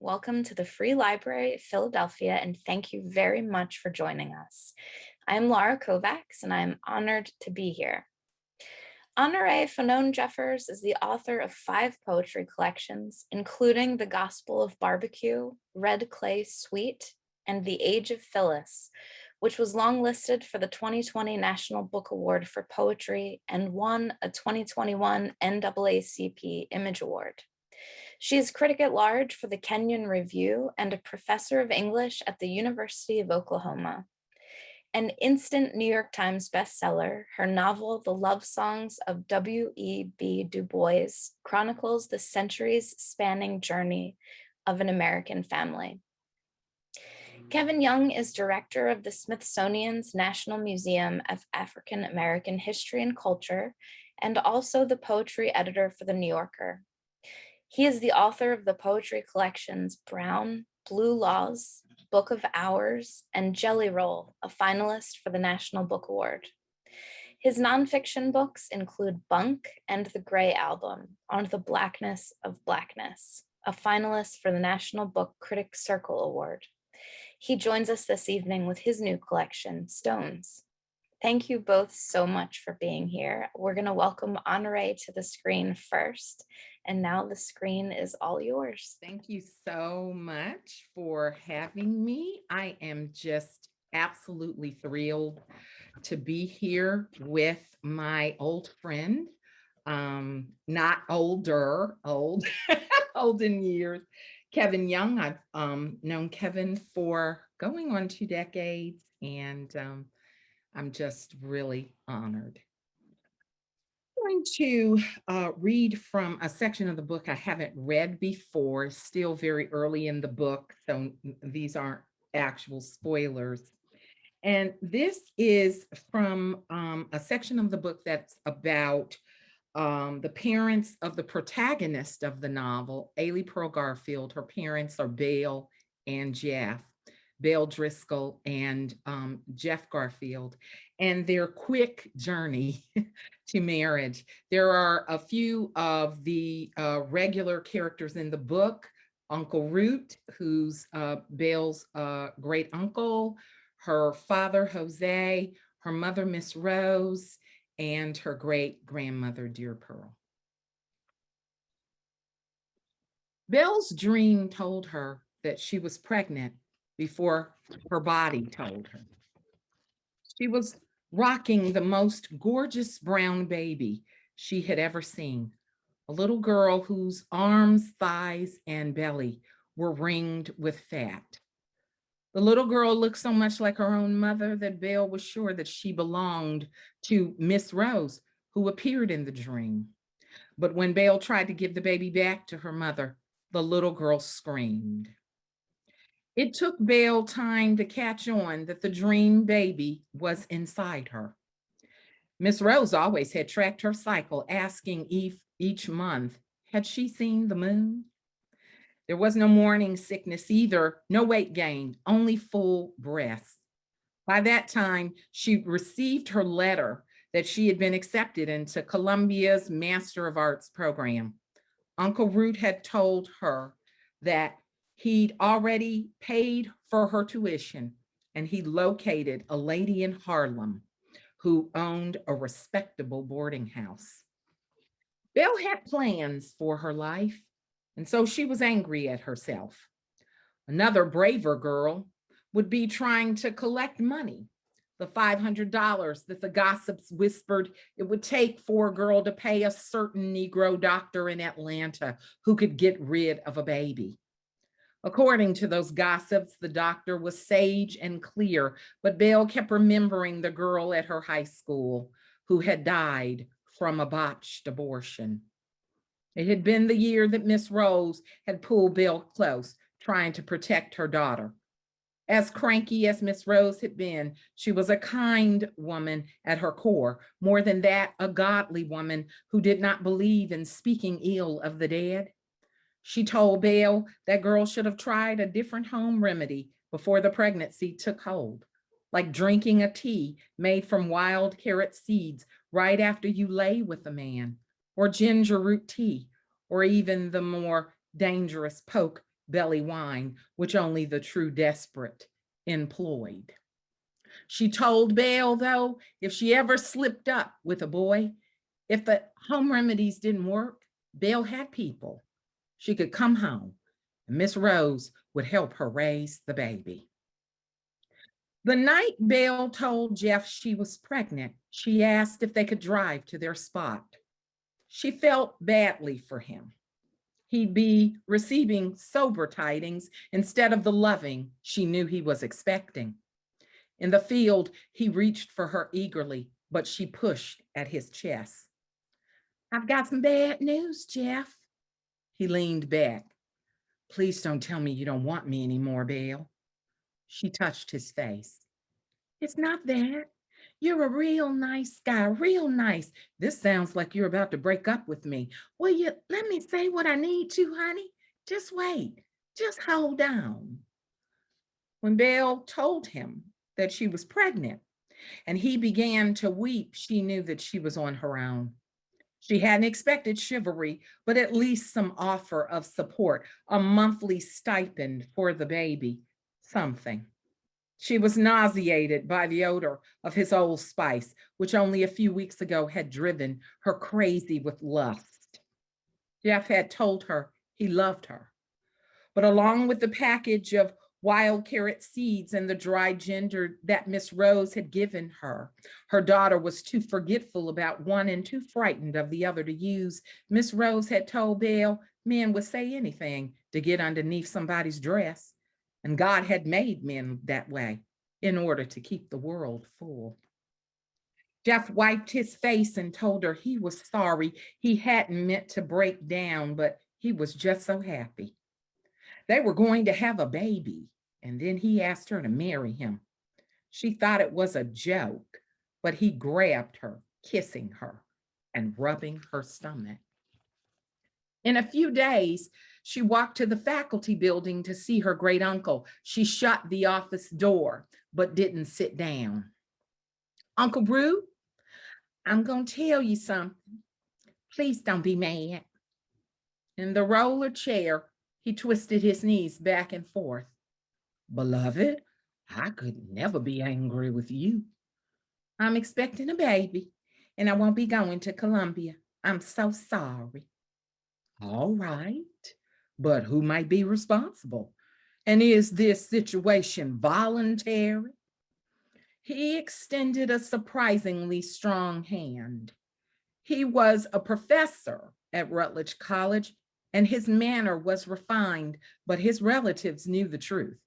Welcome to the Free Library of Philadelphia, and thank you very much for joining us. I'm Laura Kovacs, and I'm honored to be here. Honorée Fanonne Jeffers is the author of 5 poetry collections, including The Gospel of Barbecue, Red Clay Sweet, and The Age of Phillis, which was longlisted for the 2020 National Book Award for Poetry and won a 2021 NAACP Image Award. She is critic at large for the Kenyon Review and a professor of English at the University of Oklahoma. An instant New York Times bestseller, her novel, The Love Songs of W.E.B. Du Bois, chronicles the centuries-spanning journey of an American family. Kenyon is director of the Smithsonian's National Museum of African American History and Culture, and also the poetry editor for The New Yorker. He is the author of the poetry collections Brown, Blue Laws, Book of Hours, and Jelly Roll, a finalist for the National Book Award. His nonfiction books include Bunk and The Gray Album, On the Blackness of Blackness, a finalist for the National Book Critic Circle Award. He joins us this evening with his new collection, Stones. Thank you both so much for being here. We're going to welcome Honorée to the screen first, and now the screen is all yours. Thank you so much for having me. I am just absolutely thrilled to be here with my old friend, not older, old, old in years, Kenyon. I've known Kevin for going on 2 decades, and I'm just really honored. I'm going to read from a section of the book I haven't read before, still very early in the book, so these aren't actual spoilers. And this is from a section of the book that's about the parents of the protagonist of the novel, Ailey Pearl Garfield. Her parents are Belle and Jeff. Belle Driscoll and Jeff Garfield, and their quick journey to marriage. There are a few of the regular characters in the book. Uncle Root, who's Belle's great uncle, her father, Jose, her mother, Miss Rose, and her great grandmother, Dear Pearl. Belle's dream told her that she was pregnant before her body told her. She was rocking the most gorgeous brown baby she had ever seen, a little girl whose arms, thighs, and belly were ringed with fat. The little girl looked so much like her own mother that Belle was sure that she belonged to Miss Rose, who appeared in the dream. But when Belle tried to give the baby back to her mother, the little girl screamed. It took Belle time to catch on that the dream baby was inside her. Miss Rose always had tracked her cycle, asking each month, had she seen the moon? There was no morning sickness either, no weight gain, only full breaths. By that time, she received her letter that she had been accepted into Columbia's Master of Arts program. Uncle Root had told her that he'd already paid for her tuition, and he located a lady in Harlem who owned a respectable boarding house. Belle had plans for her life, and so she was angry at herself. Another braver girl would be trying to collect money, the $500 that the gossips whispered it would take for a girl to pay a certain Negro doctor in Atlanta who could get rid of a baby. According to those gossips, the doctor was sage and clear, but Belle kept remembering the girl at her high school who had died from a botched abortion. It had been the year that Miss Rose had pulled Belle close, trying to protect her daughter. As cranky as Miss Rose had been, she was a kind woman at her core. More than that, a godly woman who did not believe in speaking ill of the dead. She told Belle that girl should have tried a different home remedy before the pregnancy took hold, like drinking a tea made from wild carrot seeds right after you lay with a man, or ginger root tea, or even the more dangerous poke belly wine, which only the true desperate employed. She told Belle, though, if she ever slipped up with a boy, if the home remedies didn't work, Belle had people. She could come home, and Miss Rose would help her raise the baby. The night Belle told Jeff she was pregnant, she asked if they could drive to their spot. She felt badly for him. He'd be receiving sober tidings instead of the loving she knew he was expecting. In the field, he reached for her eagerly, but she pushed at his chest. I've got some bad news, Jeff. He leaned back. Please don't tell me you don't want me anymore, Belle. She touched his face. It's not that. You're a real nice guy, real nice. This sounds like you're about to break up with me. Will you let me say what I need to, honey? Just wait. Just hold on. When Belle told him that she was pregnant and he began to weep, she knew that she was on her own. She hadn't expected chivalry, but at least some offer of support, a monthly stipend for the baby, something. She was nauseated by the odor of his Old Spice, which only a few weeks ago had driven her crazy with lust. Jeff had told her he loved her, but along with the package of wild carrot seeds and the dry ginger that Miss Rose had given her, her daughter was too forgetful about one and too frightened of the other to use. Miss Rose had told Belle men would say anything to get underneath somebody's dress. And God had made men that way in order to keep the world full. Jeff wiped his face and told her he was sorry. He hadn't meant to break down, but he was just so happy. They were going to have a baby, and then he asked her to marry him. She thought it was a joke, but he grabbed her, kissing her and rubbing her stomach. In a few days, she walked to the faculty building to see her great uncle. She shut the office door, but didn't sit down. Uncle Rue, I'm going to tell you something. Please don't be mad. In the roller chair, he twisted his knees back and forth. Beloved, I could never be angry with you. I'm expecting a baby, and I won't be going to Columbia. I'm so sorry. All right, but who might be responsible? And is this situation voluntary? He extended a surprisingly strong hand. He was a professor at Rutledge College, and his manner was refined, but his relatives knew the truth.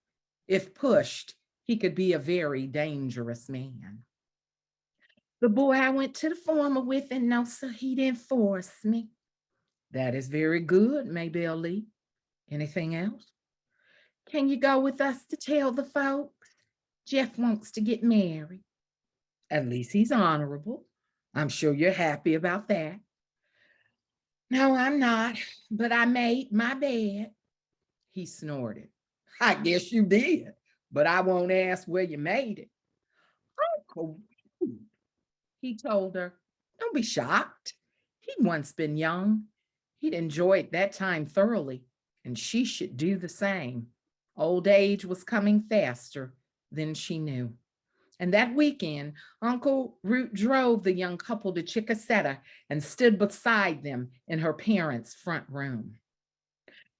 If pushed, he could be a very dangerous man. The boy I went to the former with, and no, sir, he didn't force me. That is very good, Maybelle Lee. Anything else? Can you go with us to tell the folks? Jeff wants to get married. At least he's honorable. I'm sure you're happy about that. No, I'm not, but I made my bed. He snorted. I guess you did, but I won't ask where you made it. Uncle, he told her, don't be shocked. He'd once been young. He'd enjoyed that time thoroughly, and she should do the same. Old age was coming faster than she knew. And that weekend, Uncle Root drove the young couple to Chickasetta and stood beside them in her parents' front room.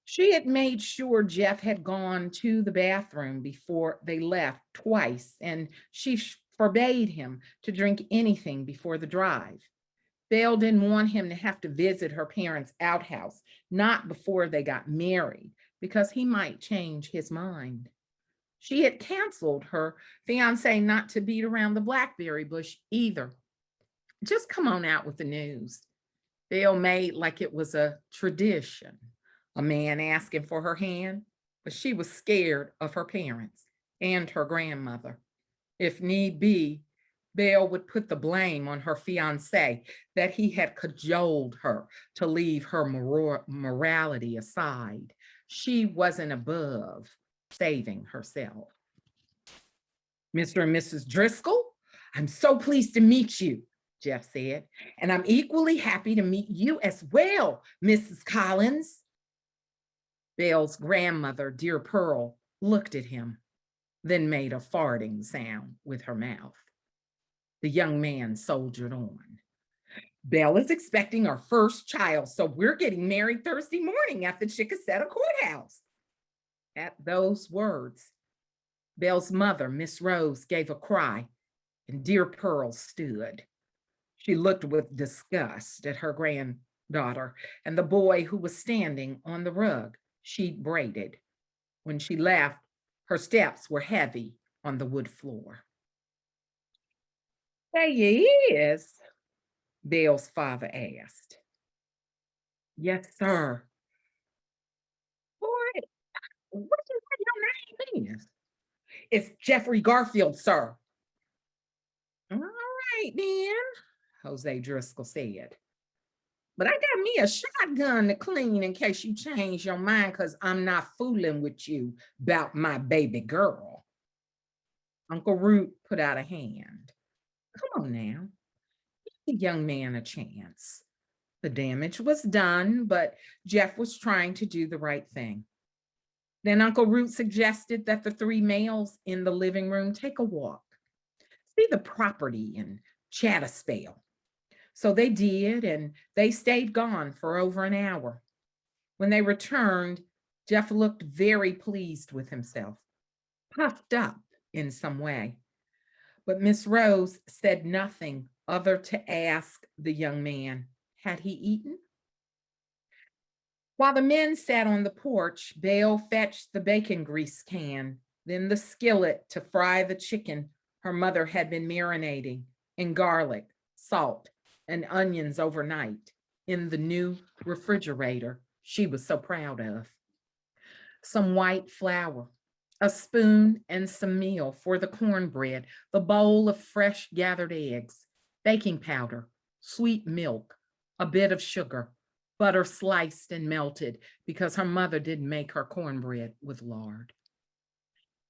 She had made sure Jeff had gone to the bathroom before they left twice, and she forbade him to drink anything before the drive. Belle didn't want him to have to visit her parents' outhouse, not before they got married, because he might change his mind. She had canceled her fiance not to beat around the blackberry bush either. Just come on out with the news. Belle made like it was a tradition, a man asking for her hand, but she was scared of her parents and her grandmother. If need be, Belle would put the blame on her fiance that he had cajoled her to leave her morality aside. She wasn't above saving herself. Mr. and Mrs. Driscoll, I'm so pleased to meet you, Jeff said, and I'm equally happy to meet you as well, Mrs. Collins. Belle's grandmother, dear Pearl, looked at him, then made a farting sound with her mouth. The young man soldiered on. Belle is expecting our first child, so we're getting married Thursday morning at the Chickasetta courthouse. At those words, Belle's mother, Miss Rose, gave a cry, and dear Pearl stood. She looked with disgust at her granddaughter and the boy who was standing on the rug she'd braided. When she left, her steps were heavy on the wood floor. "There you is?" Belle's father asked. "Yes, sir." "Boy, what you say your name is?" "It's Jeffrey Garfield, sir." "All right, then," Jose Driscoll said. "But I got me a shotgun to clean in case you change your mind, because I'm not fooling with you about my baby girl." Uncle Root put out a hand. "Come on now, give the young man a chance." The damage was done, but Jeff was trying to do the right thing. Then Uncle Root suggested that the three males in the living room take a walk, see the property, and chat a spell. So they did, and they stayed gone for over an hour. When they returned, Jeff looked very pleased with himself, puffed up in some way. But Miss Rose said nothing other to ask the young man, had he eaten? While the men sat on the porch, Belle fetched the bacon grease can, then the skillet to fry the chicken her mother had been marinating in garlic, salt, and onions overnight in the new refrigerator she was so proud of. Some white flour, a spoon, and some meal for the cornbread, the bowl of fresh gathered eggs, baking powder, sweet milk, a bit of sugar, butter sliced and melted because her mother didn't make her cornbread with lard.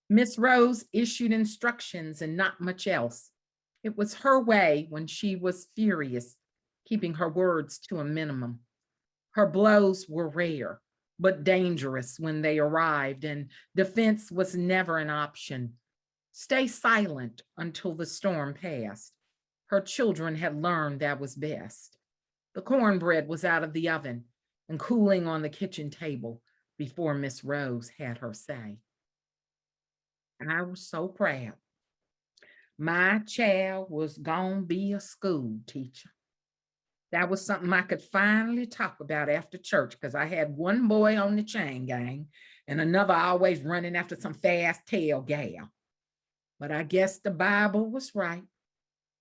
Miss Rose issued instructions and not much else. It was her way when she was furious, keeping her words to a minimum. Her blows were rare, but dangerous when they arrived, and defense was never an option. Stay silent until the storm passed. Her children had learned that was best. The cornbread was out of the oven and cooling on the kitchen table before Miss Rose had her say. I was so proud. My child was gonna be a school teacher. That was something I could finally talk about after church, because I had one boy on the chain gang and another always running after some fast tail gal. But I guess the Bible was right.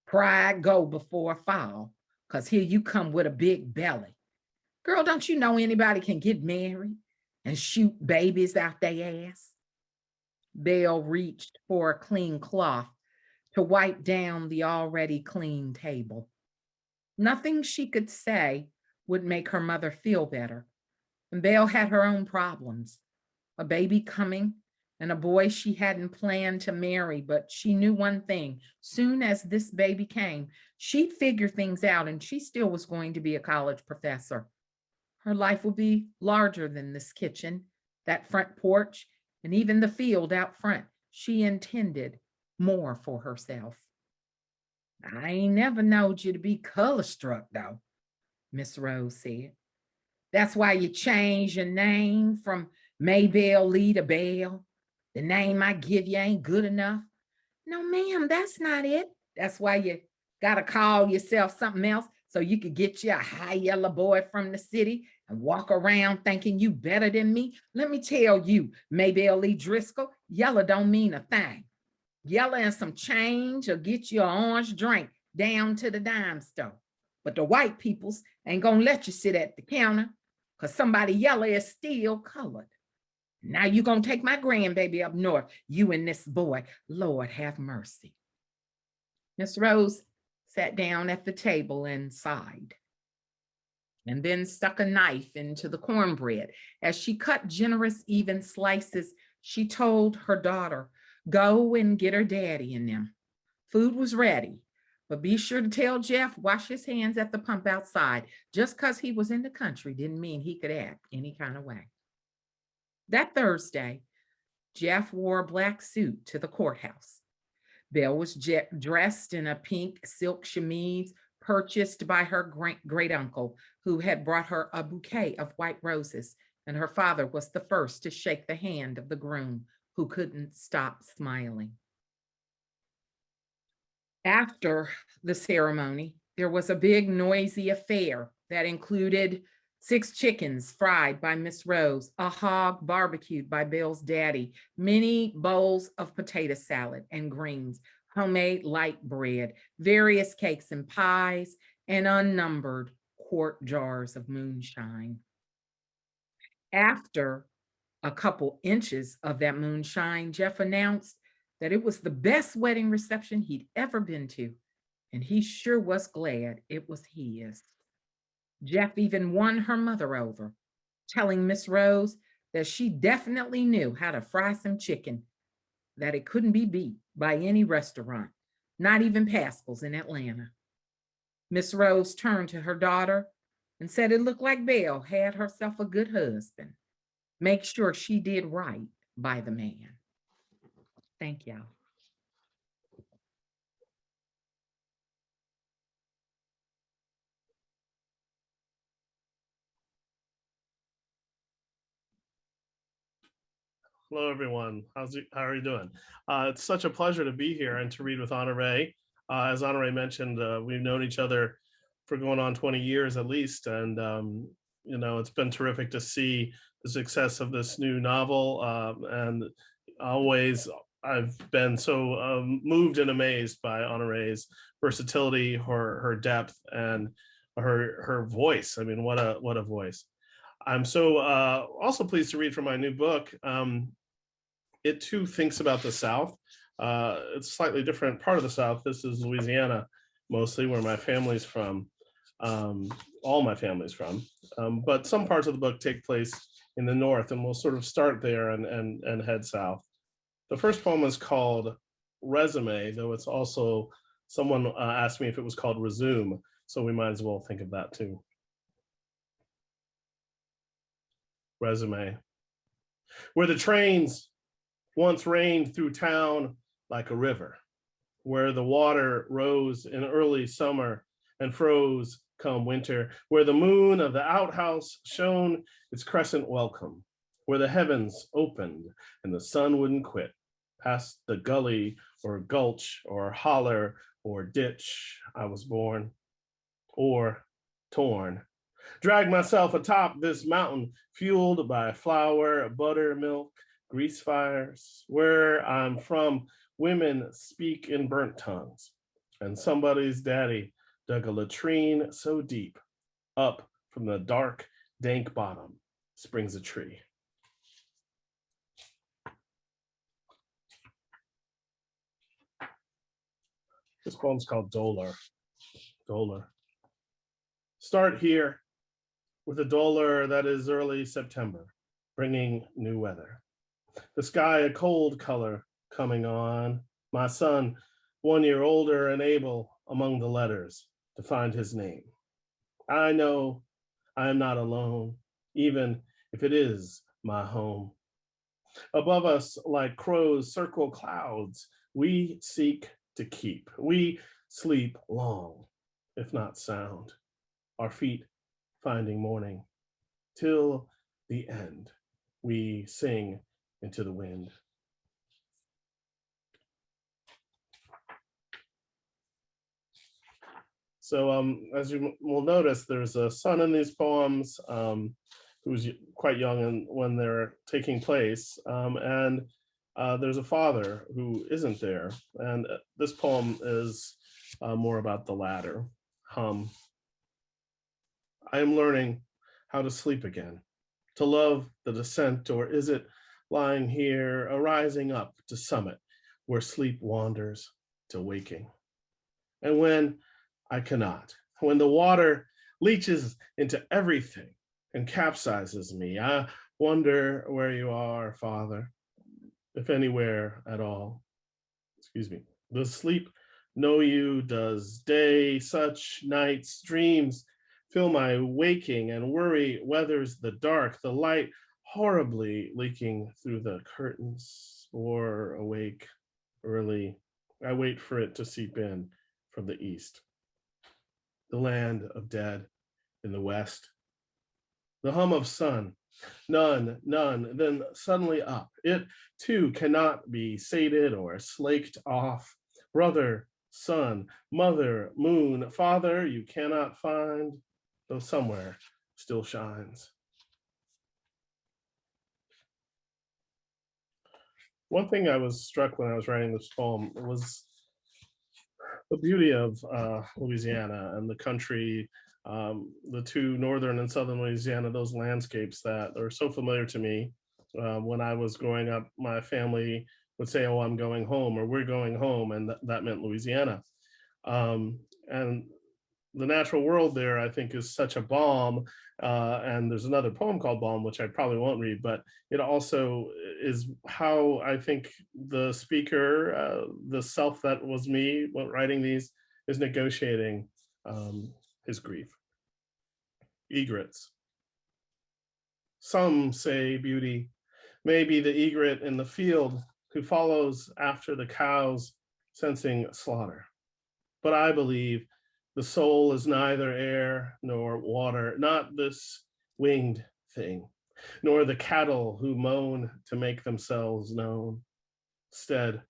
Pride go before a fall, because here you come with a big belly. Girl, don't you know anybody can get married and shoot babies out their ass? Belle reached for a clean cloth to wipe down the already clean table. Nothing she could say would make her mother feel better. And Belle had her own problems, a baby coming and a boy she hadn't planned to marry, but she knew one thing: soon as this baby came, she'd figure things out, and she still was going to be a college professor. Her life would be larger than this kitchen, that front porch, and even the field out front. She intended more for herself. I ain't never knowed you to be color struck, though, Miss Rose said. That's why you changed your name from Maybelle Lee to Belle. The name I give you ain't good enough. No, ma'am, that's not it. That's why you gotta call yourself something else, so you could get you a high yellow boy from the city and walk around thinking you better than me. Let me tell you, Maybelle Lee Driscoll, yellow don't mean a thing. Yellow and some change will get you an orange drink down to the dime store. But the white peoples ain't gonna let you sit at the counter, because somebody yellow is still colored. Now you gonna take my grandbaby up north, you and this boy. Lord have mercy. Miss Rose sat down at the table and sighed, and then stuck a knife into the cornbread. As she cut generous, even slices, she told her daughter, go and get her daddy in them. Food was ready, but be sure to tell Jeff, wash his hands at the pump outside. Just because he was in the country didn't mean he could act any kind of way. That Thursday, Jeff wore a black suit to the courthouse. Belle was dressed in a pink silk chemise purchased by her great uncle, who had brought her a bouquet of white roses, and her father was the first to shake the hand of the groom, who couldn't stop smiling. After the ceremony, there was a big, noisy affair that included 6 chickens fried by Miss Rose, a hog barbecued by Belle's daddy, many bowls of potato salad and greens, homemade light bread, various cakes and pies, and unnumbered quart jars of moonshine. After a couple inches of that moonshine, Jeff announced that it was the best wedding reception he'd ever been to, and he sure was glad it was his. Jeff even won her mother over, telling Miss Rose that she definitely knew how to fry some chicken, that it couldn't be beat by any restaurant, not even Pascal's in Atlanta. Miss Rose turned to her daughter and said it looked like Belle had herself a good husband. Make sure she did right by the man. Thank y'all. Hello, everyone. How are you doing? It's such a pleasure to be here and to read with Honorée. As Honorée mentioned, we've known each other for going on 20 years at least. And, you know, it's been terrific to see the success of this new novel. And always, I've been so moved and amazed by Honorée's versatility, her depth, and her voice. I mean, what a voice. I'm so also pleased to read from my new book. It too thinks about the South. It's a slightly different part of the South. This is Louisiana, mostly where my family's from, all my family's from. But some parts of the book take place in the North, and we'll sort of start there and head south. The first poem is called Resume, though it's also, someone asked me if it was called Resume, so we might as well think of that too. Resume. Where the trains once rained through town like a river, where the water rose in early summer and froze come winter, where the moon of the outhouse shone its crescent welcome, where the heavens opened and the sun wouldn't quit, past the gully or gulch or holler or ditch I was born, or torn. Dragged myself atop this mountain, fueled by flour, buttermilk, grease fires. Where I'm from, women speak in burnt tongues, and somebody's daddy dug a latrine so deep, up from the dark, dank bottom springs a tree. This poem's called Dollar. Dollar. Start here with a dollar that is early September, bringing new weather. The sky a cold color coming on. My son, 1 year older and able among the letters to find his name. I know I am not alone, even if it is my home. Above us, like crows circle clouds, we seek to keep. We sleep long, if not sound, our feet finding morning. Till the end, we sing into the wind. So as you will notice, there's a son in these poems who's quite young and when they're taking place, and there's a father who isn't there. And this poem is more about the latter. I am learning how to sleep again, to love the descent, or is it lying here, arising up to summit, where sleep wanders to waking? And when I cannot, when the water leaches into everything and capsizes me, I wonder where you are, Father, if anywhere at all. Excuse me. Does sleep know you? Does day, such nights, dreams fill my waking, and worry weathers the dark, the light horribly leaking through the curtains, or awake early. I wait for it to seep in from the east. The land of dead in the west. The hum of sun, none, none, then suddenly up. It too cannot be sated or slaked off. Brother, sun, mother, moon, father, you cannot find, though somewhere still shines. One thing I was struck when I was writing this poem was the beauty of Louisiana and the country, the two northern and southern Louisiana, those landscapes that are so familiar to me. When I was growing up, my family would say, "Oh, I'm going home," or "We're going home," and that meant Louisiana. And the natural world there, I think, is such a balm. And there's another poem called Balm, which I probably won't read, but it also is how I think the speaker, the self that was me when writing these, is negotiating his grief. Egrets. Some say beauty may be the egret in the field who follows after the cows, sensing slaughter. But I believe the soul is neither air nor water, not this winged thing, nor the cattle who moan to make themselves known. Instead,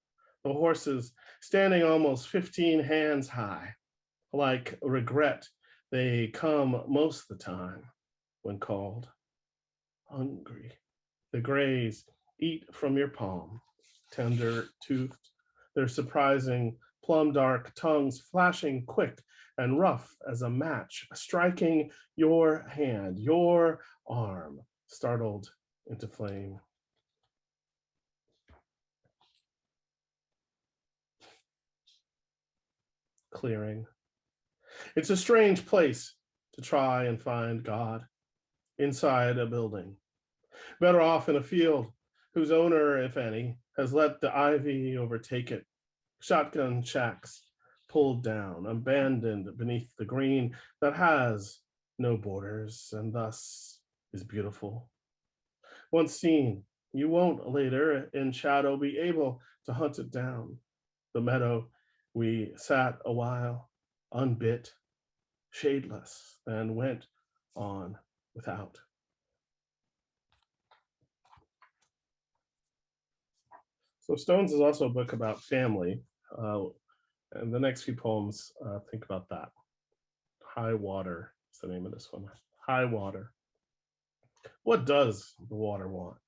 the horses standing almost 15 hands high, like regret, they come most the time when called. Hungry, the grays eat from your palm, tender toothed, their surprising plum dark tongues flashing quick and rough as a match, striking your hand, your arm, startled into flame. Clearing. It's a strange place to try and find God inside a building. Better off in a field whose owner, if any, has let the ivy overtake it. Shotgun shacks pulled down, abandoned beneath the green that has no borders and thus is beautiful. Once seen, you won't later in shadow be able to hunt it down. The meadow we sat a while, unbit, shadeless, and went on without. So Stones is also a book about family. And the next few poems, think about that. High Water is the name of this one. High Water. What does the water want?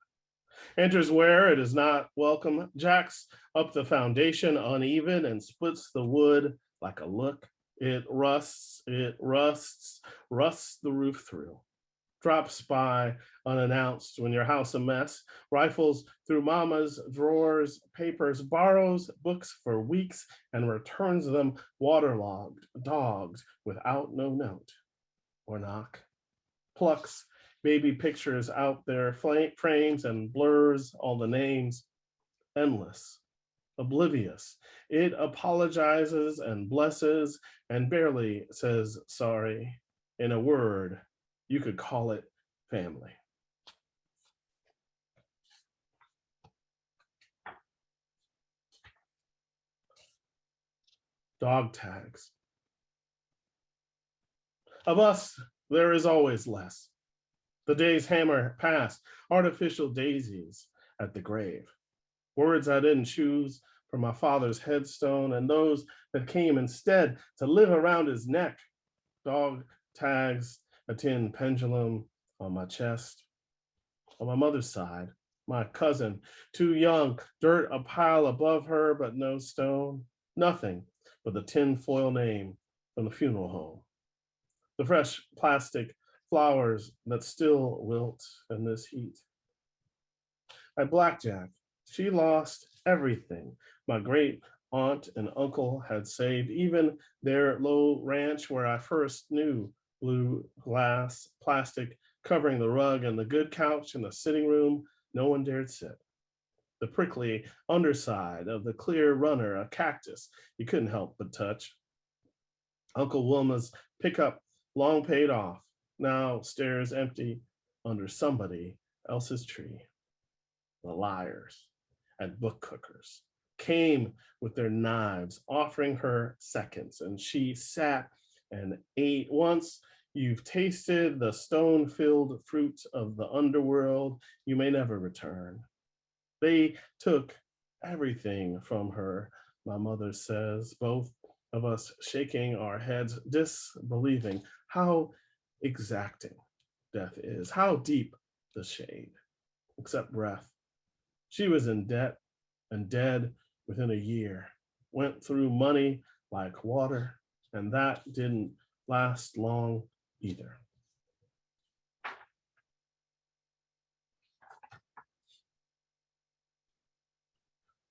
Enters where it is not welcome, jacks up the foundation uneven and splits the wood like a look. It rusts the roof through. Drops by unannounced when your house a mess, rifles through mama's drawers, papers, borrows books for weeks and returns them waterlogged, dogs without no note or knock. Plucks baby pictures out their frames and blurs all the names. Endless, oblivious. It apologizes and blesses and barely says sorry. In a word, you could call it family. Dog tags. Of us, there is always less. The days hammer past artificial daisies at the grave. Words I didn't choose from my father's headstone and those that came instead to live around his neck. Dog tags, a tin pendulum on my chest. On my mother's side, my cousin, too young, dirt a pile above her, but no stone, nothing but the tin foil name from the funeral home. The fresh plastic flowers that still wilt in this heat. At Blackjack, she lost everything my great aunt and uncle had saved, even their low ranch where I first knew blue glass, plastic covering the rug and the good couch in the sitting room no one dared sit. The prickly underside of the clear runner, a cactus you couldn't help but touch. Uncle Wilma's pickup long paid off, now stares empty under somebody else's tree. The liars and book cookers came with their knives, offering her seconds, and she sat and ate. Once you've tasted the stone-filled fruit of the underworld, you may never return. They took everything from her, my mother says, both of us shaking our heads, disbelieving how exacting death is, how deep the shade, except breath. She was in debt and dead within a year, went through money like water, and that didn't last long either.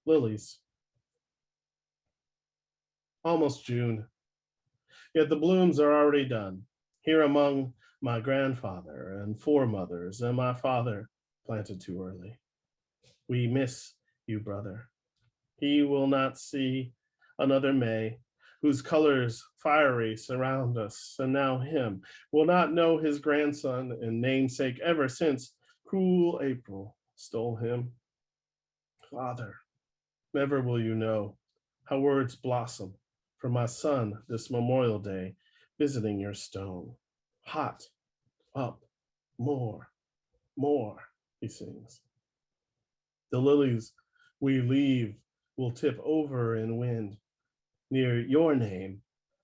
Lilies, almost June, yet the blooms are already done. Here among my grandfather and foremothers and my father planted too early. We miss you, brother. He will not see another May, whose colors fiery surround us, and now him will not know his grandson and namesake ever since cruel April stole him. Father, never will you know how words blossom for my son this Memorial Day, visiting your stone. Hot, up, more, he sings. The lilies we leave will tip over in wind. Near your name,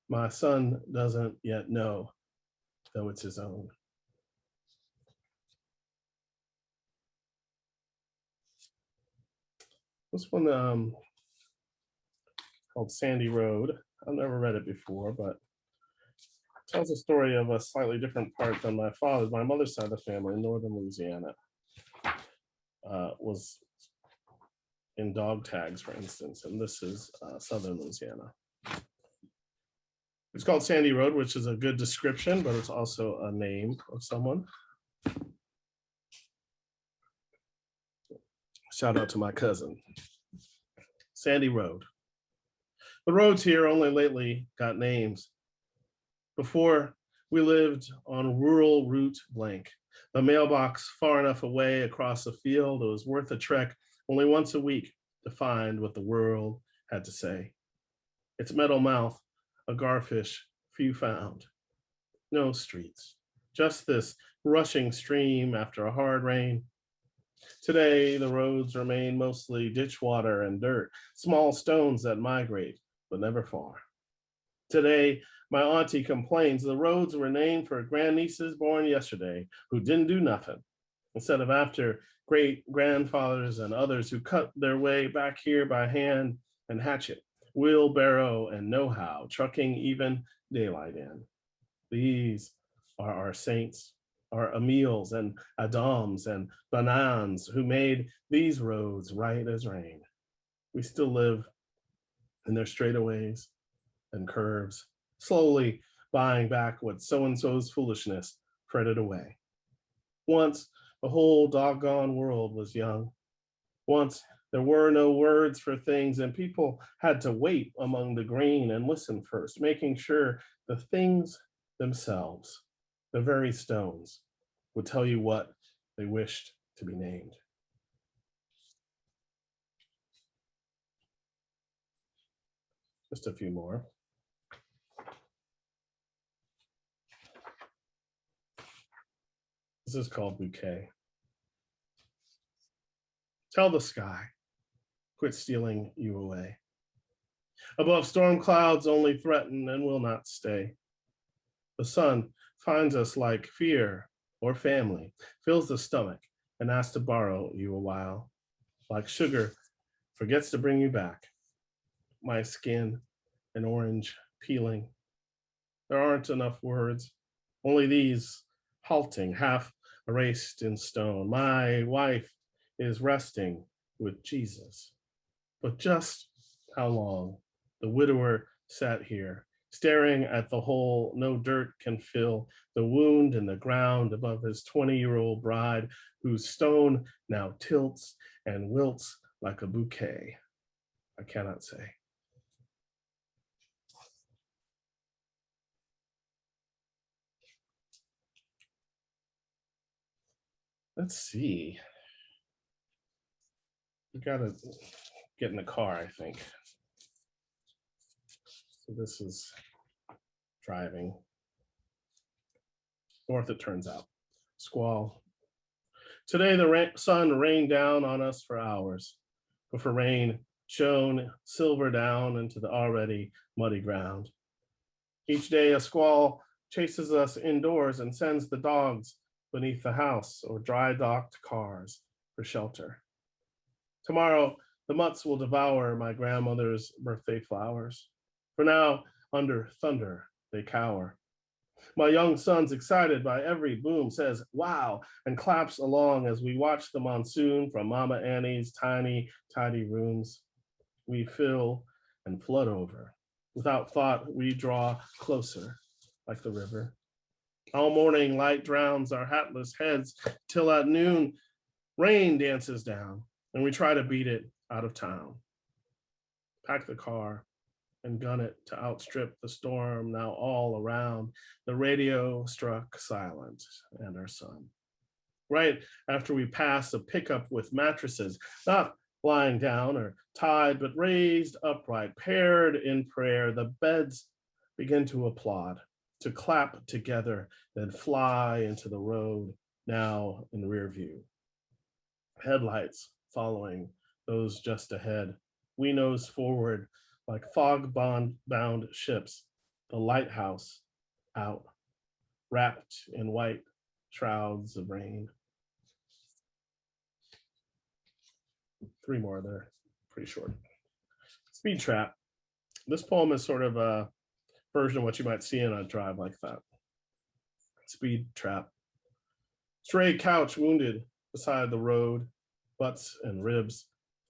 my son doesn't yet know, though it's his own. This one called Sandy Road. I've never read it before, but it tells a story of a slightly different part than my father's. My mother's side of the family in northern Louisiana was in dog tags, for instance, and this is southern Louisiana. It's called Sandy Road, which is a good description, but it's also a name of someone. Shout out to my cousin. Sandy Road. The roads here only lately got names. Before, we lived on rural route blank, a mailbox far enough away across the field. It was worth a trek only once a week to find what the world had to say. Its metal mouth, a garfish few found. No streets, just this rushing stream after a hard rain. Today, the roads remain mostly ditch water and dirt, small stones that migrate, but never far. Today, my auntie complains the roads were named for grandnieces born yesterday who didn't do nothing, instead of after great grandfathers and others who cut their way back here by hand and hatchet, wheelbarrow and know-how, trucking even daylight in. These are our saints, our Emils and Adams and Banans who made these roads right as rain. We still live in their straightaways and curves, slowly buying back what so-and-so's foolishness fretted away. Once the whole doggone world was young. Once there were no words for things and people had to wait among the green and listen first, making sure the things themselves, the very stones, would tell you what they wished to be named. Just a few more. This is called Bouquet. Tell the sky, quit stealing you away. Above storm clouds only threaten and will not stay. The sun finds us like fear or family, fills the stomach and asks to borrow you a while. Like sugar, forgets to bring you back. My skin, an orange peeling. There aren't enough words, only these halting, half erased in stone. My wife is resting with Jesus. But just how long? The widower sat here, staring at the hole no dirt can fill, the wound in the ground above his 20-year-old bride, whose stone now tilts and wilts like a bouquet. I cannot say. Let's see. We gotta get in the car, I think. So this is driving. North, it turns out. Squall. Today, the sun rained down on us for hours. Before rain shone silver down into the already muddy ground. Each day, a squall chases us indoors and sends the dogs beneath the house or dry docked cars for shelter. Tomorrow, the mutts will devour my grandmother's birthday flowers. For now, under thunder, they cower. My young son's excited by every boom, says, wow, and claps along as we watch the monsoon from Mama Annie's tiny, tidy rooms. We fill and flood over. Without thought, we draw closer, like the river. All morning, light drowns our hatless heads, till at noon, rain dances down, and we try to beat it out of town. Pack the car and gun it to outstrip the storm now all around. The radio struck silent and our son. Right after we pass a pickup with mattresses, not lying down or tied, but raised upright, paired in prayer, the beds begin to applaud, to clap together, then fly into the road, now in rear view. Headlights following those just ahead. We nose forward like fog-bound ships, the lighthouse out, wrapped in white shrouds of rain. 3 more there, pretty short. Speed Trap. This poem is sort of a version of what you might see in a drive like that. Speed Trap. Stray couch wounded beside the road, butts and ribs,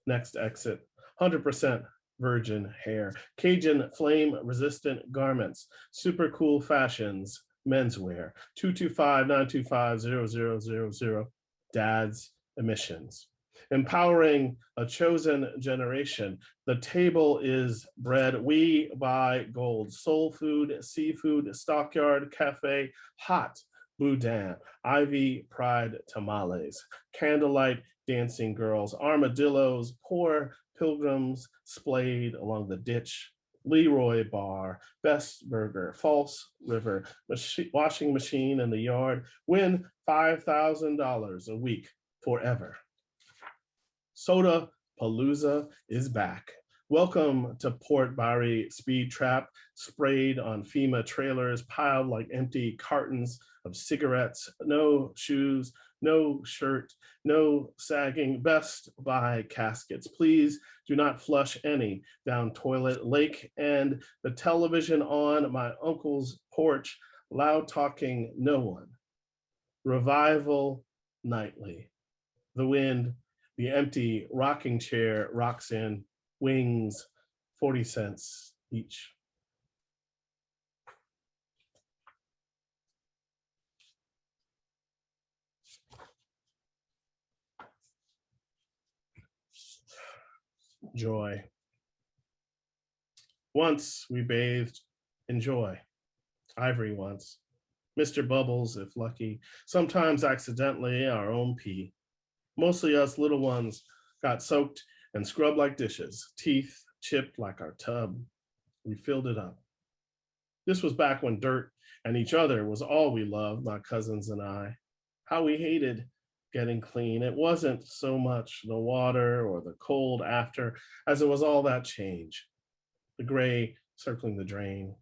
next exit, 100% virgin hair, Cajun flame resistant garments, super cool fashions, menswear, 225-925-0000, dad's emissions. Empowering a chosen generation. The table is bread. We buy gold, soul food, seafood, stockyard, cafe, hot boudin, Ivy Pride tamales, candlelight dancing girls, armadillos, poor pilgrims splayed along the ditch, Leroy Bar, Best Burger, False River, washing machine in the yard, win $5,000 a week forever. Soda Palooza is back. Welcome to Port Barre Speed Trap, sprayed on FEMA trailers, piled like empty cartons of cigarettes, no shoes, no shirt, no sagging, Best Buy caskets. Please do not flush any down toilet lake, and the television on my uncle's porch, loud talking no one. Revival nightly. The wind, the empty rocking chair rocks in, wings, 40 cents each. Joy. Once we bathed in joy. Ivory once. Mr. Bubbles, if lucky. Sometimes accidentally our own pee. Mostly us little ones got soaked and scrubbed like dishes. Teeth chipped like our tub. We filled it up. This was back when dirt and each other was all we loved, my cousins and I. How we hated getting clean. It wasn't so much the water or the cold after as it was all that change. The gray circling the drain.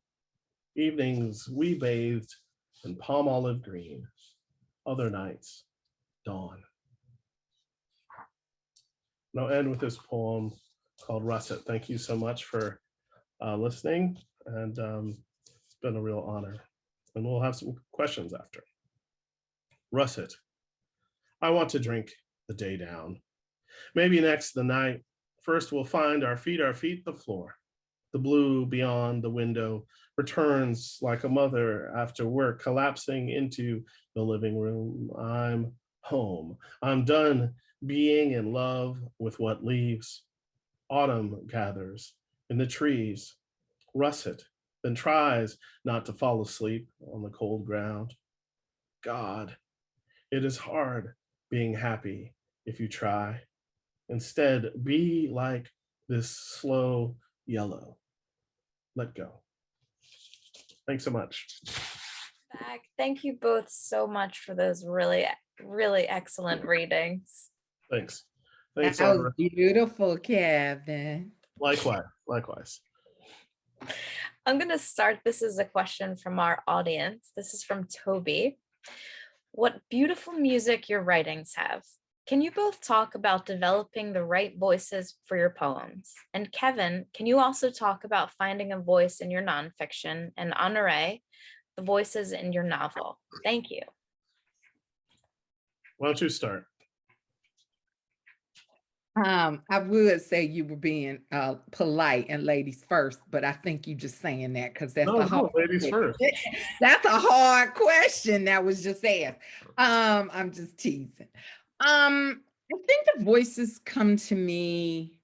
Evenings we bathed in palm olive green. Other nights, dawn. And I'll end with this poem called Russet. Thank you so much for listening, and it's been a real honor. And we'll have some questions after. Russet. I want to drink the day down. Maybe next the night. First we'll find our feet the floor. The blue beyond the window returns like a mother after work, collapsing into the living room. I'm home. I'm done being in love with what leaves. Autumn gathers in the trees. Russet then tries not to fall asleep on the cold ground. God, it is hard being happy if you try. Instead, be like this slow yellow. Let go. Thanks so much. Back. Thank you both so much for those really, really excellent readings. Thanks. Thanks, That was Honorée. beautiful, Kevin. Likewise. Likewise. I'm going to start. This is a question from our audience. This is from Toby. What beautiful music your writings have. Can you both talk about developing the right voices for your poems? And Kevin, can you also talk about finding a voice in your nonfiction? And Honorée, the voices in your novel? Thank you. Why don't you start? I would say you were being polite and ladies first, but I think you just saying that because that's No, a hard ladies first. that's a hard question that was just asked. I'm just teasing. I think the voices come to me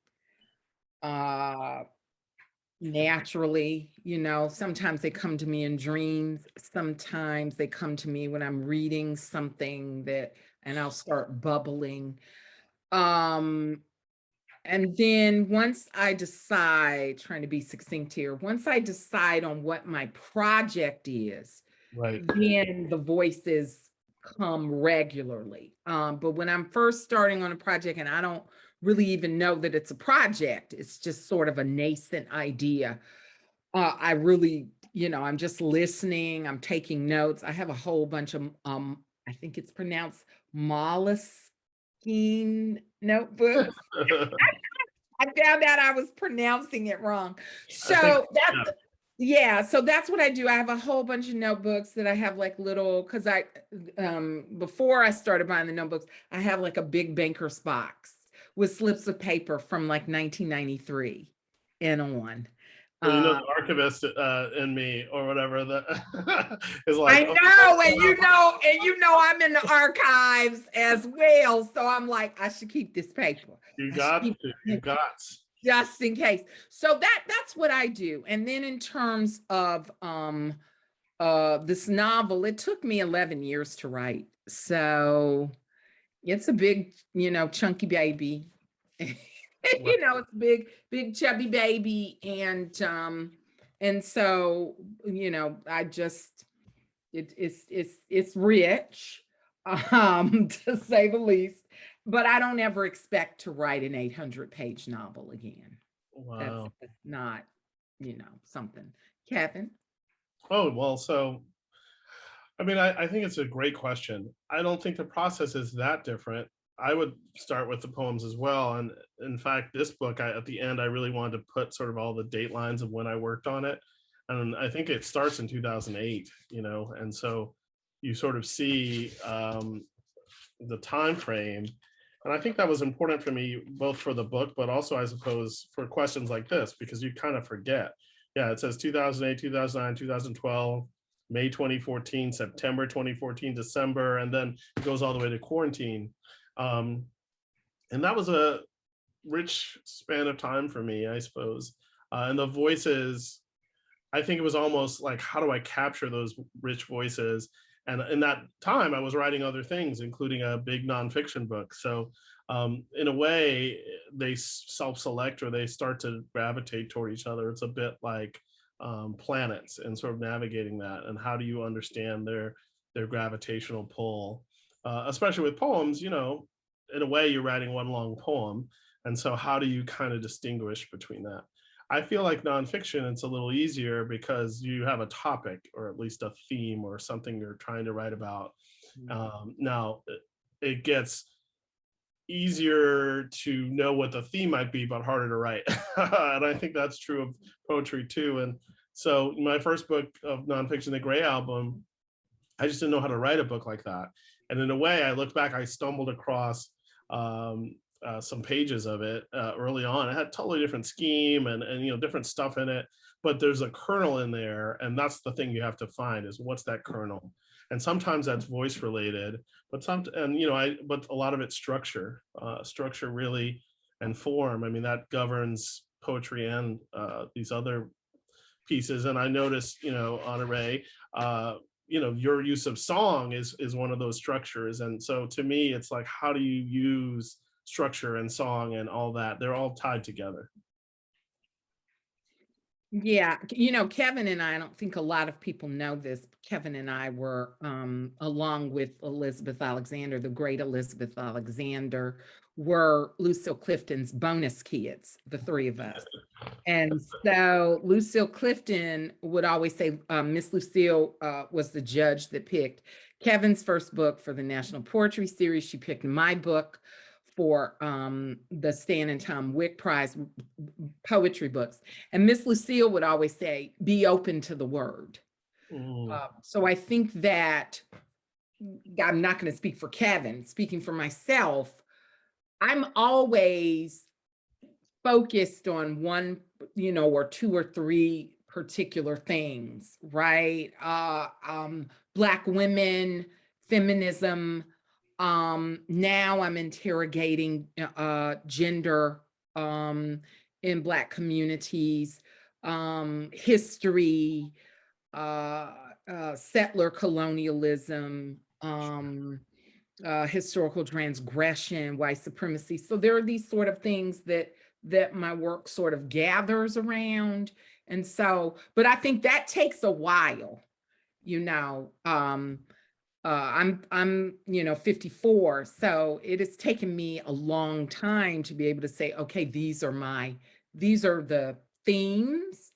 naturally, you know. Sometimes they come to me in dreams, sometimes they come to me when I'm reading something and I'll start bubbling. And then once I decide, trying to be succinct here, once I decide on what my project is, Right. then the voices come regularly. But when I'm first starting on a project and I don't really even know that it's a project, it's just sort of a nascent idea. I really, I'm just listening, I'm taking notes. I have a whole bunch of, I think it's pronounced moleskine notebooks. I found out I was pronouncing it wrong. So so that's what I do. I have a whole bunch of notebooks that I have like little, because before I started buying the notebooks, I have like a big banker's box with slips of paper from like 1993 and on. So the archivist in me or whatever that is like. I know, and I'm in the archives as well. So I'm like, I should keep this paper. You got. Just in case. So that's what I do. And then in terms of this novel, it took me 11 years to write. So it's a big, chunky baby. It's a big chubby baby. And so, I just it's rich, to say the least. But I don't ever expect to write an 800-page novel again. Wow. That's not, something. Kevin? Oh, well, so, I mean, I think it's a great question. I don't think the process is that different. I would start with the poems as well. And in fact, this book, at the end, I really wanted to put sort of all the date lines of when I worked on it. And I think it starts in 2008, and so you sort of see the time frame. And I think that was important for me, both for the book, but also, I suppose, for questions like this, because you kind of forget. Yeah, it says 2008, 2009, 2012, May 2014, September 2014, December, and then it goes all the way to quarantine. And that was a rich span of time for me, I suppose. And the voices, I think it was almost like, how do I capture those rich voices? And in that time, I was writing other things, including a big nonfiction book. So in a way, they self-select, or they start to gravitate toward each other. It's a bit like planets and sort of navigating that. And how do you understand their gravitational pull? Especially with poems, in a way, you're writing one long poem. And so how do you kind of distinguish between that? I feel like nonfiction, it's a little easier because you have a topic, or at least a theme, or something you're trying to write about. Now, it gets easier to know what the theme might be, but harder to write. And I think that's true of poetry too. And so my first book of nonfiction, The Gray Album, I just didn't know how to write a book like that. And in a way, I look back, I stumbled across some pages of it early on. It had totally different scheme and different stuff in it, but there's a kernel in there, and that's the thing you have to find, is what's that kernel. And sometimes that's voice related, but but a lot of it's structure really, and form. I mean, that governs poetry and these other pieces. And I noticed, Honorée, you know, your use of song is one of those structures. And so to me, it's like, how do you use structure and song and all that? They're all tied together. Yeah, you know, Kevin and I don't think a lot of people know this. But Kevin and I were, along with Elizabeth Alexander, the great Elizabeth Alexander, were Lucille Clifton's bonus kids, the three of us. And so Lucille Clifton would always say, Miss Lucille was the judge that picked Kevin's first book for the National Poetry Series. She picked my book for the Stan and Tom Wick Prize poetry books. And Miss Lucille would always say, be open to the word. So I think that, I'm not going to speak for Kevin, speaking for myself, I'm always focused on one, you know, or two or three particular things, right? Black women, feminism. Now I'm interrogating gender in Black communities, history, settler colonialism, historical transgression, white supremacy. So there are these sort of things that my work sort of gathers around. And so, but I think that takes a while, you know. I'm, you know, 54. So it has taken me a long time to be able to say, okay, these are the themes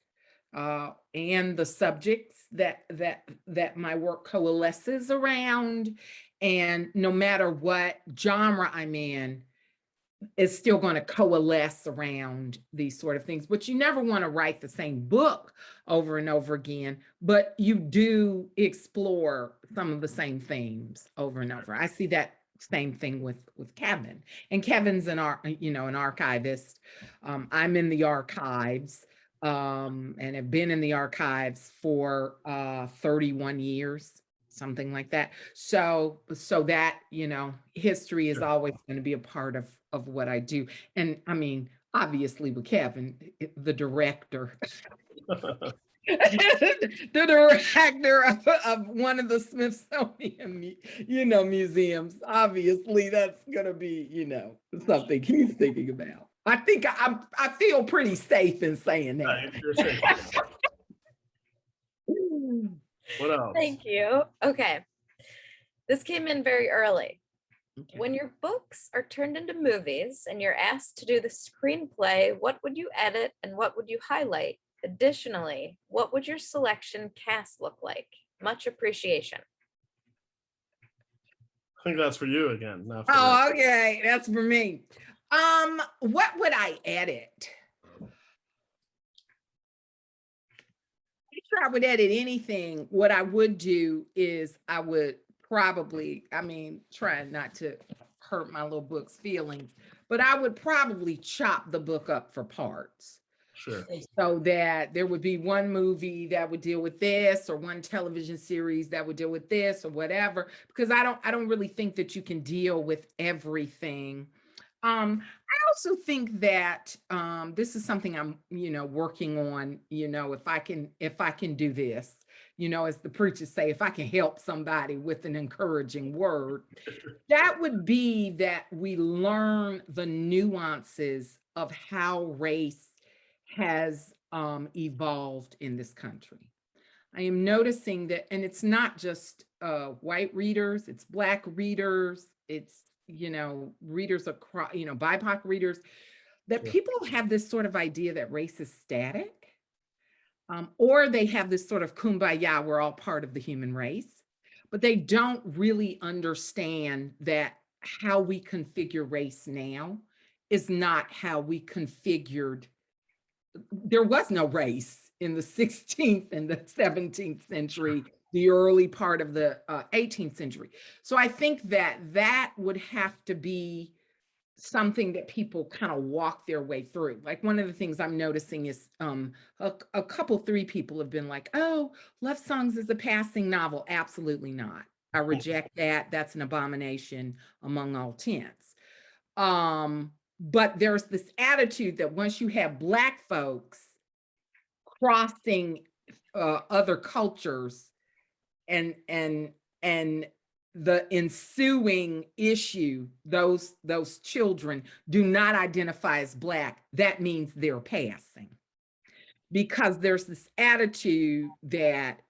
and the subjects that my work coalesces around. And no matter what genre I'm in, is still going to coalesce around these sort of things. But you never want to write the same book over and over again, but you do explore some of the same themes over and over. I see that same thing with Kevin. And Kevin's an archivist. I'm in the archives and have been in the archives for 31 years. Something like that. So that, you know, history is always going to be a part of what I do. And I mean, obviously with Kevin, the director, the director of one of the Smithsonian, you know, museums, obviously that's going to be, you know, something he's thinking about. I think I feel pretty safe in saying that. You're safe. What else? Thank you. Okay. This came in very early. Okay. When your books are turned into movies and you're asked to do the screenplay, what would you edit and what would you highlight? Additionally, what would your selection cast look like? Much appreciation. I think that's for you again. Not for Oh, me. okay. That's for me. What would I edit? Sure, I would edit anything. What I would do is I would probably, I mean, try not to hurt my little book's feelings, but I would probably chop the book up for parts. Sure. So that there would be one movie that would deal with this, or one television series that would deal with this, or whatever, because I don't really think that you can deal with everything. I also think that this is something I'm, you know, working on, you know, if I can do this, you know, as the preachers say, if I can help somebody with an encouraging word, that would be that we learn the nuances of how race has evolved in this country. I am noticing that, and it's not just white readers, it's Black readers, it's, you know, readers across, you know, BIPOC readers, that Sure. people have this sort of idea that race is static, or they have this sort of kumbaya, we're all part of the human race, but they don't really understand that how we configure race now is not how we configured. There was no race in the 16th and the 17th century, the early part of the 18th century. So I think that would have to be something that people kind of walk their way through. Like one of the things I'm noticing is a couple, three people have been like, oh, Love Songs is a passing novel. Absolutely not. I reject that. That's an abomination among all tents. But there's this attitude that once you have Black folks crossing other cultures and the ensuing issue, those children do not identify as Black, that means they're passing. Because there's this attitude that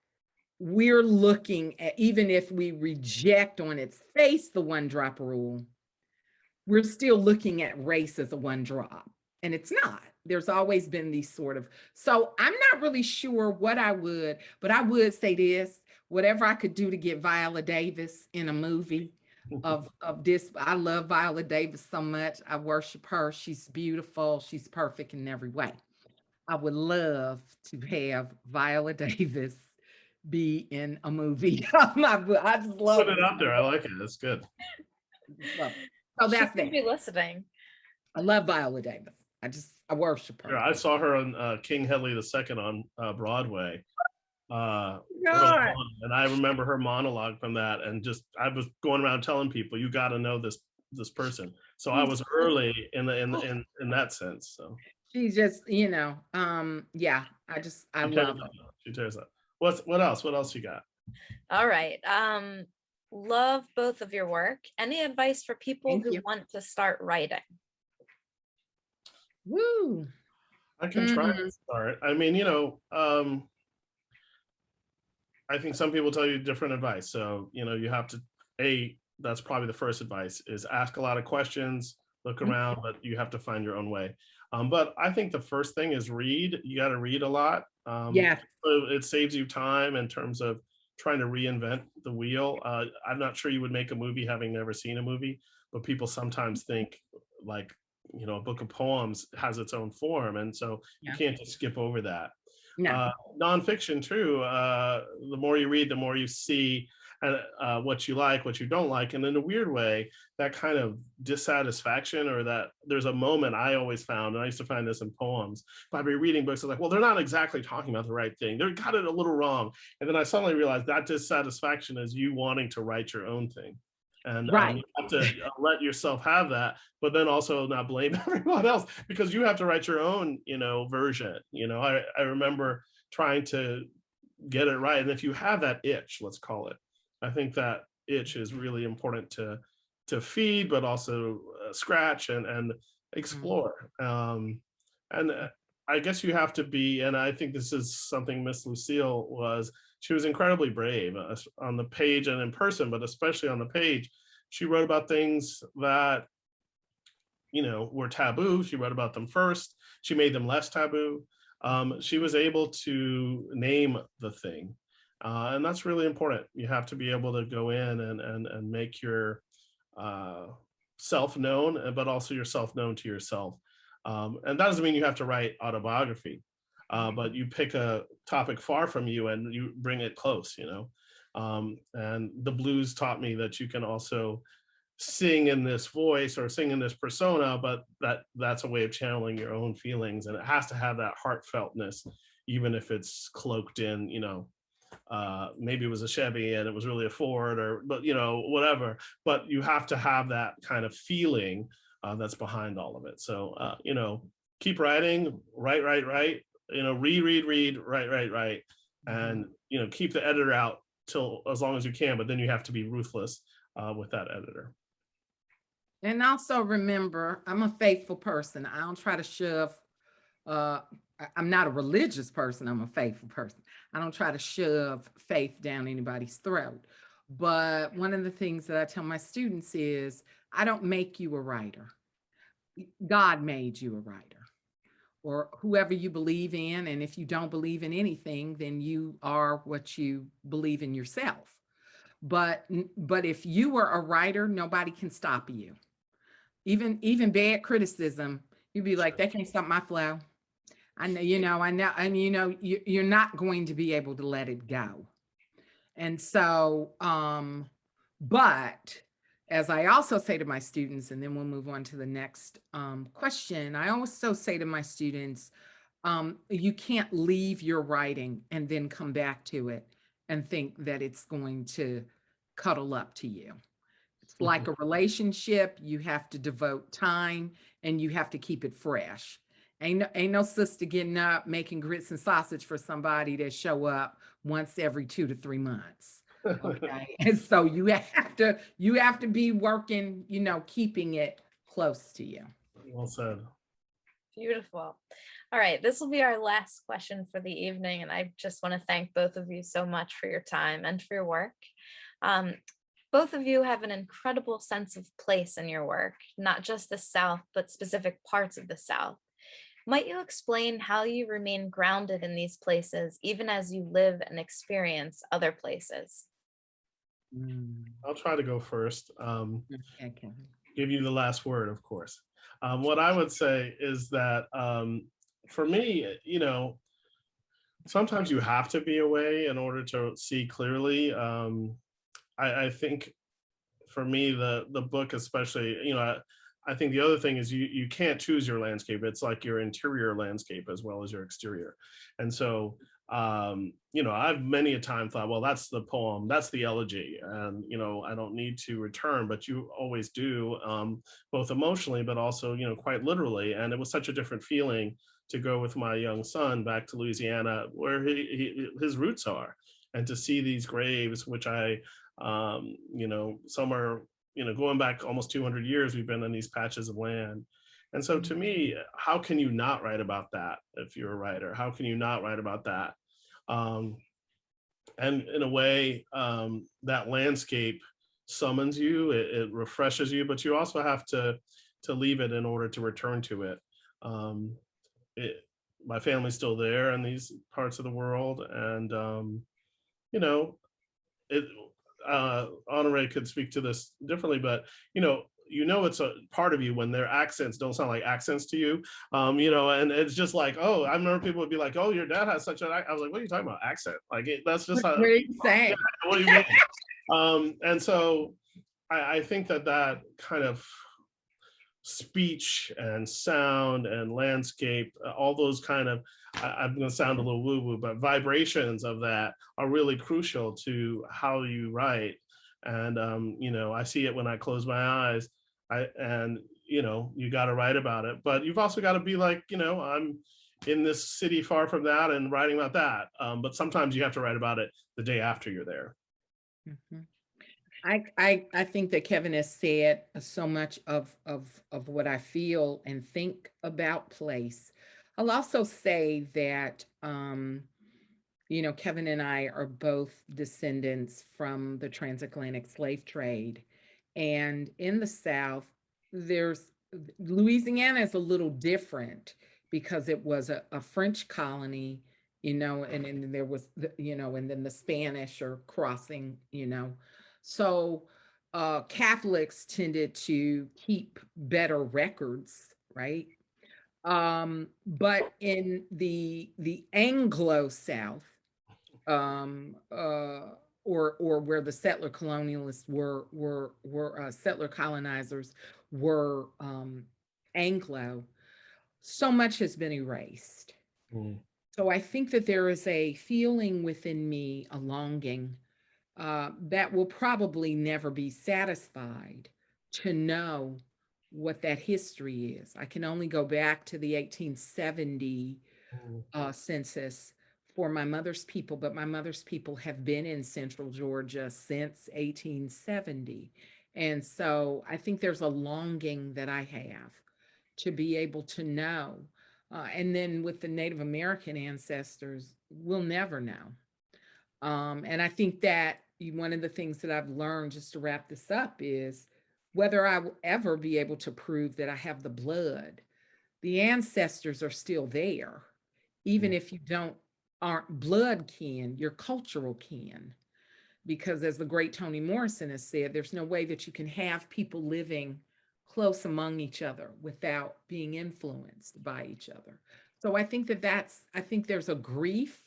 we're looking at, even if we reject on its face the one drop rule, we're still looking at race as a one drop, and it's not. There's always been these sort of, so I'm not really sure what I would, but I would say this, whatever I could do to get Viola Davis in a movie of this. I love Viola Davis so much. I worship her. She's beautiful. She's perfect in every way. I would love to have Viola Davis be in a movie. I just love Put it out there. I like it. That's good. love it. So She that's could that. be listening. I love Viola Davis. I worship her. Yeah, I saw her on King Hedley II on Broadway. Early God. on, and I remember her monologue from that, and just I was going around telling people, you got to know this person. So I was early in that sense. So She's just, yeah, I love her. she tears up. What else? What else you got? All right. Love both of your work. Any advice for people Thank who you. want to start writing? Woo. I can try to start. I mean, I think some people tell you different advice. So, you have to, that's probably the first advice, is ask a lot of questions, look around, but you have to find your own way. But I think the first thing is read. You got to read a lot. Yeah. It saves you time in terms of trying to reinvent the wheel. I'm not sure you would make a movie having never seen a movie, but people sometimes think like, a book of poems has its own form. And so you can't just skip over that. No. Nonfiction too, the more you read, the more you see what you like, what you don't like. And in a weird way, that kind of dissatisfaction, or that there's a moment I always found, and I used to find this in poems, by reading books, I'm like, well, they're not exactly talking about the right thing. They got it a little wrong. And then I suddenly realized that dissatisfaction is you wanting to write your own thing. And Right. you have to let yourself have that, but then also not blame everyone else, because you have to write your own, version. I remember trying to get it right. And if you have that itch, let's call it, I think that itch is really important to feed, but also scratch and explore. And I guess you have to be, and I think this is something Miss Lucille was, she was incredibly brave on the page and in person, but especially on the page. She wrote about things that, were taboo. She wrote about them first. She made them less taboo. She was able to name the thing. And that's really important. You have to be able to go in and make your self known, but also yourself known to yourself. And that doesn't mean you have to write autobiography, but you pick a topic far from you and you bring it close, and the blues taught me that you can also sing in this voice or sing in this persona, but that's a way of channeling your own feelings, and it has to have that heartfeltness, even if it's cloaked in, maybe it was a Chevy and it was really a Ford, but whatever, but you have to have that kind of feeling that's behind all of it. So keep writing, write, read, write, and keep the editor out till as long as you can, but then you have to be ruthless with that editor. And also remember, I'm a faithful person. I don't try to shove, I'm not a religious person, I'm a faithful person. I don't try to shove faith down anybody's throat. But one of the things that I tell my students is, I don't make you a writer. God made you a writer, or whoever you believe in. And if you don't believe in anything, then you are what you believe in yourself. But if you were a writer, nobody can stop you. Even bad criticism, you'd be like, they can't stop my flow. I know, and you're not going to be able to let it go. And so, but as I also say to my students, and then we'll move on to the next question, I also say to my students, you can't leave your writing and then come back to it and think that it's going to cuddle up to you. It's like a relationship. You have to devote time and you have to keep it fresh. Ain't no sister getting up making grits and sausage for somebody that show up once every 2 to 3 months. Okay. And so you have to be working, keeping it close to you. Well said. Beautiful. All right, this will be our last question for the evening, and I just want to thank both of you so much for your time and for your work. Um, both of you have an incredible sense of place in your work, not just the South, but specific parts of the South. Might you explain how you remain grounded in these places, even as you live and experience other places? I'll try to go first. Okay. Give you the last word, of course. What I would say is that for me, sometimes you have to be away in order to see clearly. I think for me, the book especially, I think the other thing is you can't choose your landscape. It's like your interior landscape as well as your exterior. And so, I've many a time thought, well, that's the poem, that's the elegy, and I don't need to return, but you always do, both emotionally, but also quite literally. And it was such a different feeling to go with my young son back to Louisiana, where his roots are, and to see these graves, which some are going back almost 200 years, we've been in these patches of land. And so to me, how can you not write about that if you're a writer? How can you not write about that? And in a way, that landscape summons you, it refreshes you, but you also have to leave it in order to return to it. My family's still there in these parts of the world, and it Honorée could speak to this differently, but it's a part of you when their accents don't sound like accents to you, and it's just like, oh, I remember people would be like, oh, your dad has such an I was like, what are you talking about, accent? Like that's just how, What are you saying? what do you mean? And so I think that kind of speech and sound and landscape, all those kind of, I'm going to sound a little woo-woo, but vibrations of that are really crucial to how you write. And I see it when I close my eyes. You got to write about it, but you've also got to be like, I'm in this city far from that and writing about that. But sometimes you have to write about it the day after you're there. Mhm. I think that Kevin has said so much of what I feel and think about place. I'll also say that Kevin and I are both descendants from the transatlantic slave trade. And in the South, Louisiana is a little different because it was a French colony, and then there was, and then the Spanish are crossing. So Catholics tended to keep better records, right? But in the Anglo South, um, uh, or where the settler colonialists were settler colonizers were Anglo, so much has been erased. Mm. So I think that there is a feeling within me, a longing that will probably never be satisfied to know what that history is. I can only go back to the 1870 census for my mother's people, but my mother's people have been in Central Georgia since 1870. And so I think there's a longing that I have to be able to know. And then with the Native American ancestors, we'll never know. And I think that one of the things that I've learned, just to wrap this up, is whether I will ever be able to prove that I have the blood, the ancestors are still there. Even if you aren't blood kin, your cultural kin. Because as the great Toni Morrison has said, there's no way that you can have people living close among each other without being influenced by each other. So I think I think there's a grief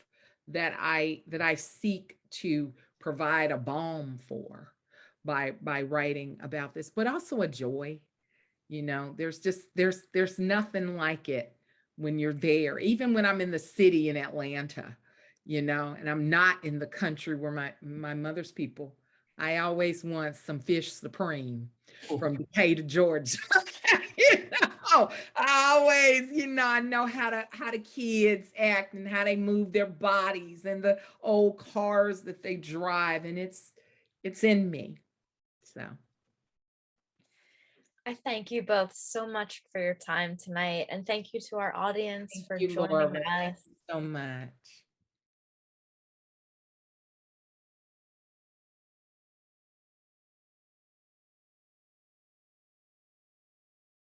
that I seek to provide a balm for by writing about this, but also a joy. There's nothing like it when you're there. Even when I'm in the city in Atlanta, and I'm not in the country where my mother's people, I always want some fish supreme from Decatur, Georgia. always, I know how the kids act and how they move their bodies and the old cars that they drive, and it's in me. So I thank you both so much for your time tonight, and thank you to our audience thank for you, Laura. joining Thank us. you so much.